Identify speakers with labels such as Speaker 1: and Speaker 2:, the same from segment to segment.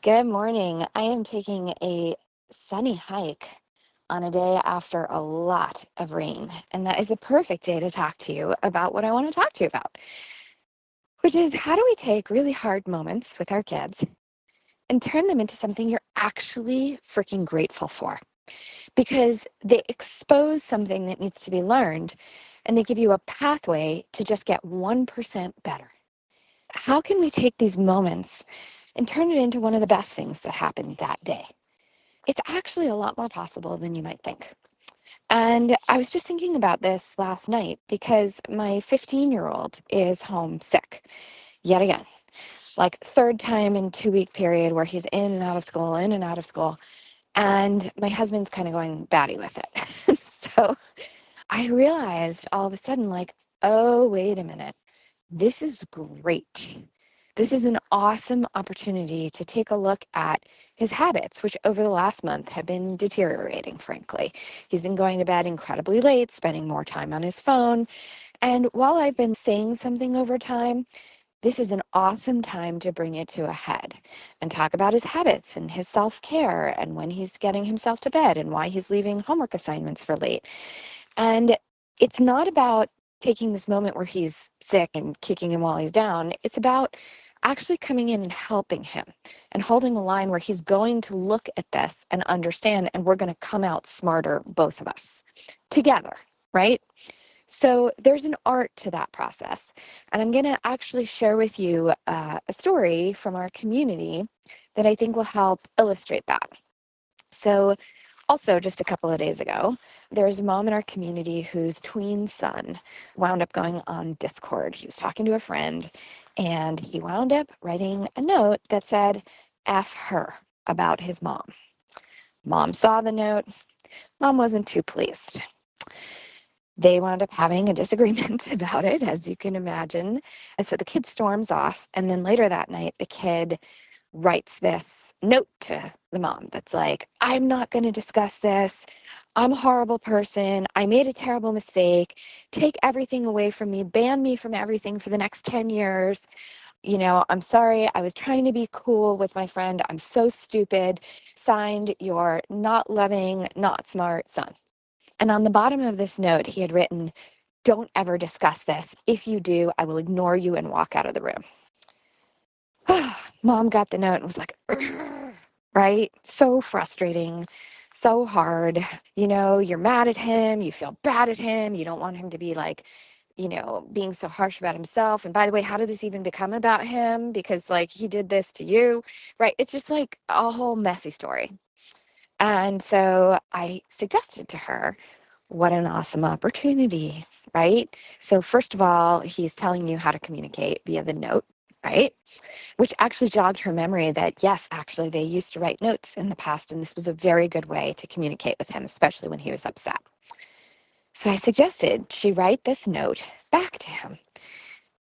Speaker 1: Good morning. I am taking a sunny hike on a day after a lot of rain, and that is the perfect day to talk to you about what I want to talk to you about, which is how do we take really hard moments with our kids and turn them into something you're actually freaking grateful for? Because they expose something that needs to be learned and they give you a pathway to just get 1% better. How can we take these moments and turn it into one of the best things that happened that day? It's actually a lot more possible than you might think. And I was just thinking about this last night because my 15-year-old is homesick yet again, like third time in 2 week period where he's in and out of school, in and out of school. And my husband's kind of going batty with it. So I realized all of a sudden, like, oh, wait a minute. This is great. This is an awesome opportunity to take a look at his habits, which over the last month have been deteriorating, frankly. He's been going to bed incredibly late, spending more time on his phone. And while I've been saying something over time, this is an awesome time to bring it to a head and talk about his habits and his self care and when he's getting himself to bed and why he's leaving homework assignments for late. And it's not about taking this moment where he's sick and kicking him while he's down. It's about actually coming in and helping him and holding a line where he's going to look at this and understand, and we're going to come out smarter, both of us together, right? So there's an art to that process. And I'm going to actually share with you a story from our community that I think will help illustrate that. So also, just a couple of days ago, there's a mom in our community whose tween son wound up going on Discord. He was talking to a friend, and he wound up writing a note that said, F her, about his mom. Mom saw the note. Mom wasn't too pleased. They wound up having a disagreement about it, as you can imagine. And so the kid storms off. And then later that night, the kid writes this note to the mom that's like, I'm not going to discuss this. I'm a horrible person. I made a terrible mistake. Take everything away from me. Ban me from everything for the next 10 years. I'm sorry. I was trying to be cool with my friend. I'm so stupid. Signed, your not loving, not smart son. And on the bottom of this note, he had written, don't ever discuss this. If you do, I will ignore you and walk out of the room. Mom got the note and was like, right? So frustrating, so hard. You're mad at him. You feel bad at him. You don't want him to be like, being so harsh about himself. And by the way, how did this even become about him? Because like he did this to you, right? It's just like a whole messy story. And so I suggested to her, what an awesome opportunity, right? So, first of all, he's telling you how to communicate via the note, right? Which actually jogged her memory that, yes, actually, they used to write notes in the past, and this was a very good way to communicate with him, especially when he was upset. So, I suggested she write this note back to him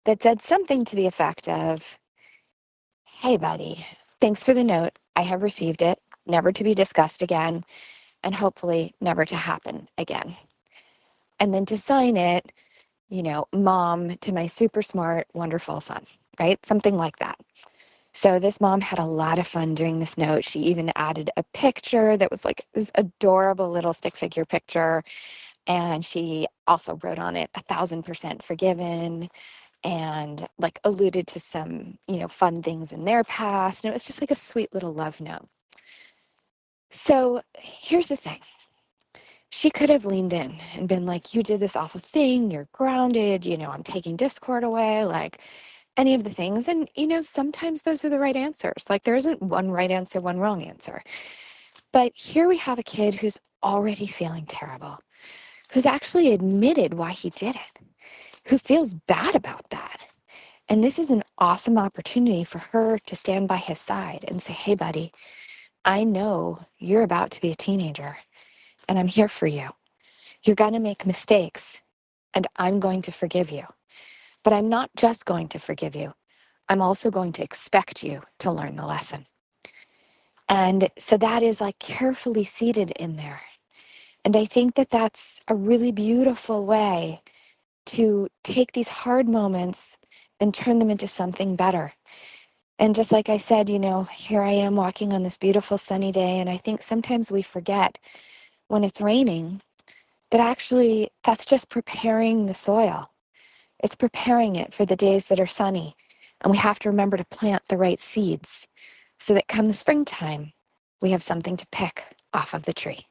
Speaker 1: that said something to the effect of, hey, buddy, thanks for the note. I have received it, never to be discussed again, and hopefully never to happen again. And then to sign it, mom to my super smart, wonderful son, right? Something like that. So this mom had a lot of fun doing this note. She even added a picture that was like this adorable little stick figure picture. And she also wrote on it 1,000% forgiven and like alluded to some, fun things in their past. And it was just like a sweet little love note. So here's the thing. She could have leaned in and been like, you did this awful thing. You're grounded. I'm taking Discord away, like any of the things. And, sometimes those are the right answers. Like there isn't one right answer, one wrong answer. But here we have a kid who's already feeling terrible, who's actually admitted why he did it, who feels bad about that. And this is an awesome opportunity for her to stand by his side and say, hey, buddy, I know you're about to be a teenager and I'm here for you. You're going to make mistakes, and I'm going to forgive you. But I'm not just going to forgive you. I'm also going to expect you to learn the lesson. And so that is like carefully seated in there. And I think that that's a really beautiful way to take these hard moments and turn them into something better. And just like I said, here I am walking on this beautiful sunny day. And I think sometimes we forget when it's raining that actually that's just preparing the soil. It's preparing it for the days that are sunny. And we have to remember to plant the right seeds so that come the springtime, we have something to pick off of the tree.